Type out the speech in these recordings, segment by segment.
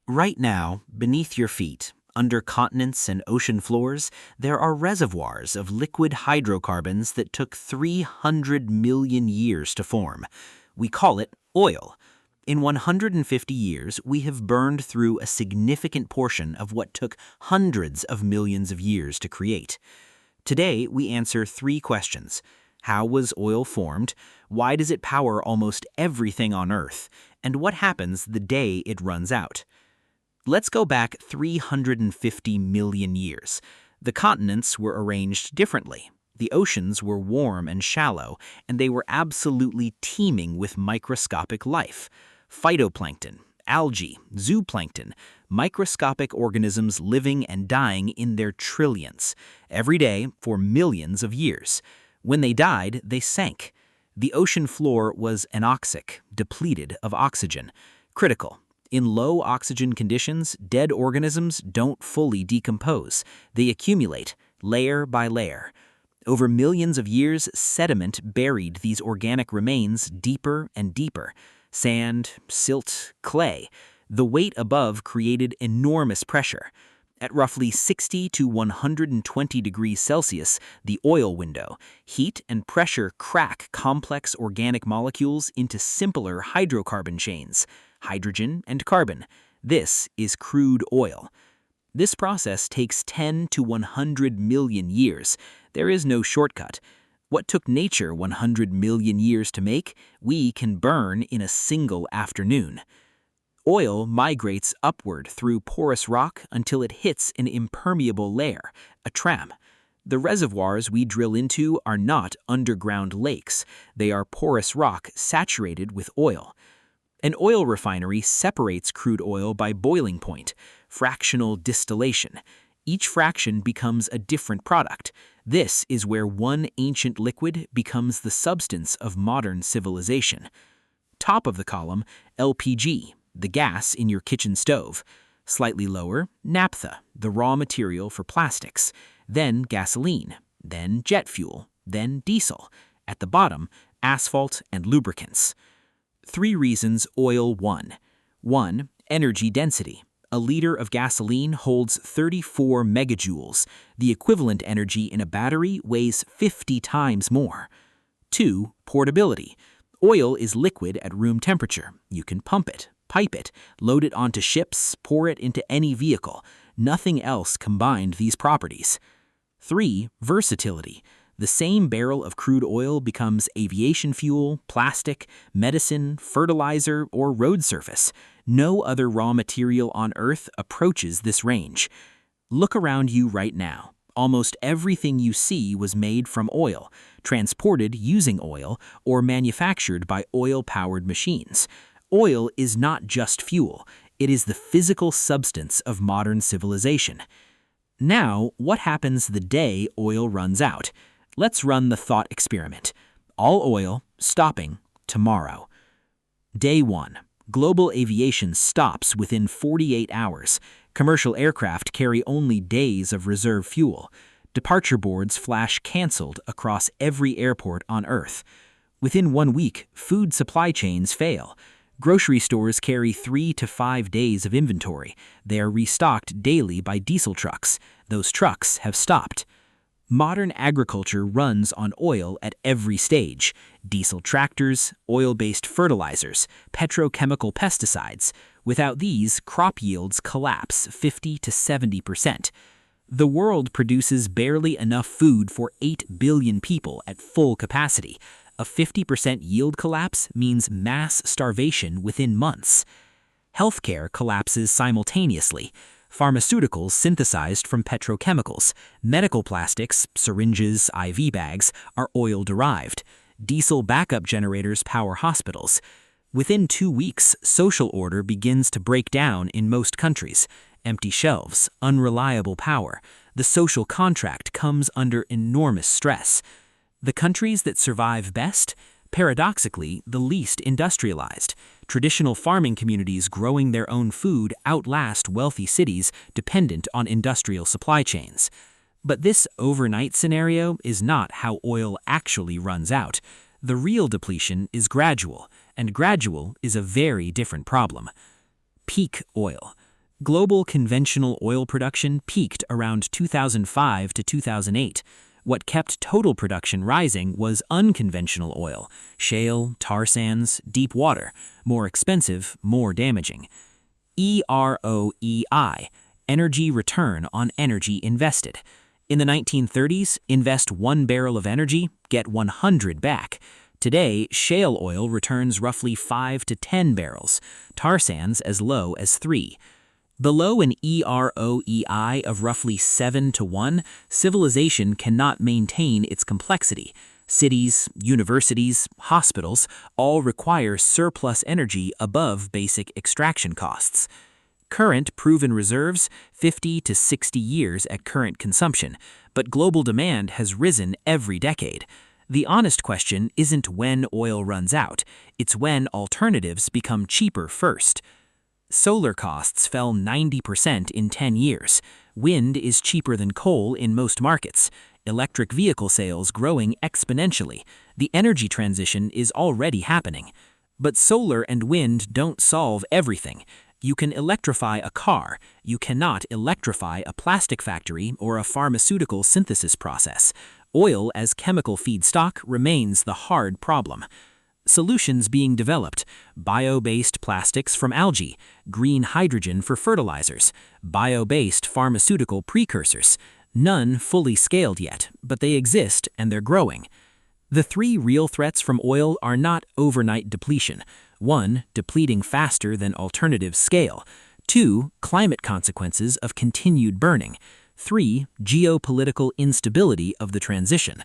Right now, beneath your feet, under continents and ocean floors, there are reservoirs of liquid hydrocarbons that took 300 million years to form. We call it oil. In 150 years, we have burned through a significant portion of what took hundreds of millions of years to create. Today, we answer three questions. How was oil formed? Why does it power almost everything on Earth? And what happens the day it runs out? Let's go back 350 million years. The continents were arranged differently. The oceans were warm and shallow, and they were absolutely teeming with microscopic life. Phytoplankton, algae, zooplankton, microscopic organisms living and dying in their trillions, every day for millions of years. When they died, they sank. The ocean floor was anoxic, depleted of oxygen. Critical. In low oxygen conditions, dead organisms don't fully decompose. They accumulate, layer by layer. Over millions of years, sediment buried these organic remains deeper and deeper. Sand, silt, clay. The weight above created enormous pressure. At roughly 60 to 120 degrees Celsius, the oil window, heat and pressure crack complex organic molecules into simpler hydrocarbon chains. Hydrogen and carbon. This is crude oil. This process takes 10 to 100 million years. There is no shortcut. What took nature 100 million years to make, we can burn in a single afternoon. Oil migrates upward through porous rock until it hits an impermeable layer, a tram. The reservoirs we drill into are not underground lakes. They are porous rock saturated with oil. An oil refinery separates crude oil by boiling point, fractional distillation. Each fraction becomes a different product. This is where one ancient liquid becomes the substance of modern civilization. Top of the column, LPG, the gas in your kitchen stove. Slightly lower, naphtha, the raw material for plastics. Then gasoline, then jet fuel, then diesel. At the bottom, asphalt and lubricants. 3 reasons oil won. 1. Energy density. A liter of gasoline holds 34 megajoules. The equivalent energy in a battery weighs 50 times more. 2. Portability. Oil is liquid at room temperature. You can pump it, pipe it, load it onto ships, pour it into any vehicle. Nothing else combined these properties. 3. Versatility. The same barrel of crude oil becomes aviation fuel, plastic, medicine, fertilizer, or road surface. No other raw material on Earth approaches this range. Look around you right now. Almost everything you see was made from oil, transported using oil, or manufactured by oil-powered machines. Oil is not just fuel. It is the physical substance of modern civilization. Now, what happens the day oil runs out? Let's run the thought experiment. All oil, stopping, tomorrow. Day 1. Global aviation stops within 48 hours. Commercial aircraft carry only days of reserve fuel. Departure boards flash canceled across every airport on Earth. Within 1 week, food supply chains fail. Grocery stores carry 3 to 5 days of inventory. They are restocked daily by diesel trucks. Those trucks have stopped. Modern agriculture runs on oil at every stage. Diesel tractors, oil-based fertilizers, petrochemical pesticides. Without these, crop yields collapse 50 to 70%. The world produces barely enough food for 8 billion people at full capacity. A 50% yield collapse means mass starvation within months. Healthcare collapses simultaneously. Pharmaceuticals synthesized from petrochemicals. Medical plastics, syringes, IV bags, are oil-derived. Diesel backup generators power hospitals. Within 2 weeks, social order begins to break down in most countries. Empty shelves, unreliable power. The social contract comes under enormous stress. The countries that survive best? Paradoxically, the least industrialized. Traditional farming communities growing their own food outlast wealthy cities dependent on industrial supply chains. But this overnight scenario is not how oil actually runs out. The real depletion is gradual, and gradual is a very different problem. Peak oil. Global conventional oil production peaked around 2005 to 2008. What kept total production rising was unconventional oil, shale, tar sands, deep water, more expensive, more damaging. EROEI, energy return on energy invested. In the 1930s, invest 1 barrel of energy, get 100 back. Today, shale oil returns roughly 5 to 10 barrels, tar sands as low as 3. Below an EROEI of roughly 7 to 1, civilization cannot maintain its complexity. Cities, universities, hospitals all require surplus energy above basic extraction costs. Current proven reserves, 50 to 60 years at current consumption, but global demand has risen every decade. The honest question isn't when oil runs out, it's when alternatives become cheaper first. Solar costs fell 90% in 10 years. Wind is cheaper than coal in most markets. Electric vehicle sales growing exponentially. The energy transition is already happening. But solar and wind don't solve everything. You can electrify a car. You cannot electrify a plastic factory or a pharmaceutical synthesis process. Oil as chemical feedstock remains the hard problem. Solutions being developed: bio-based plastics from algae, green hydrogen for fertilizers, bio-based pharmaceutical precursors. None fully scaled yet, but they exist and they're growing. The three real threats from oil are not overnight depletion. 1. Depleting faster than alternatives scale. 2. Climate consequences of continued burning. 3. Geopolitical instability of the transition.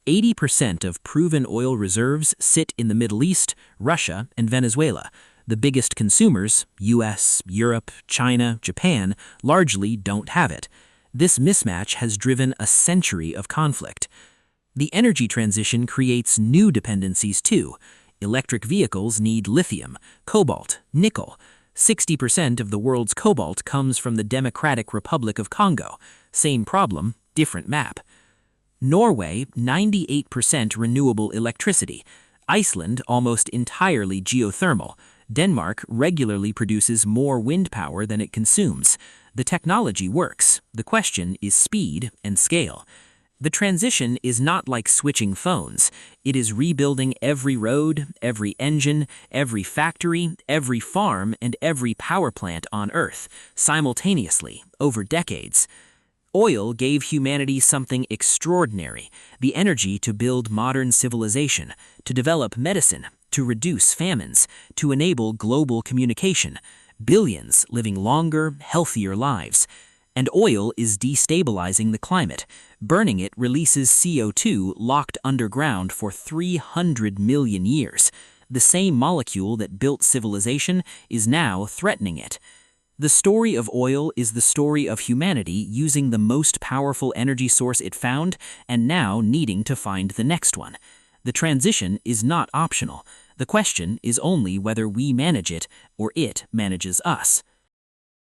80% of proven oil reserves sit in the Middle East, Russia, and Venezuela. The biggest consumers, US, Europe, China, Japan, largely don't have it. This mismatch has driven a century of conflict. The energy transition creates new dependencies too. Electric vehicles need lithium, cobalt, nickel. 60% of the world's cobalt comes from the Democratic Republic of Congo. Same problem, different map. Norway, 98% renewable electricity. Iceland, almost entirely geothermal. Denmark regularly produces more wind power than it consumes. The technology works. The question is speed and scale. The transition is not like switching phones. It is rebuilding every road, every engine, every factory, every farm, and every power plant on Earth, simultaneously, over decades. Oil gave humanity something extraordinary: the energy to build modern civilization, to develop medicine, to reduce famines, to enable global communication, billions living longer, healthier lives. And oil is destabilizing the climate. Burning it releases CO2 locked underground for 300 million years. The same molecule that built civilization is now threatening it. The story of oil is the story of humanity using the most powerful energy source it found and now needing to find the next one. The transition is not optional. The question is only whether we manage it or it manages us.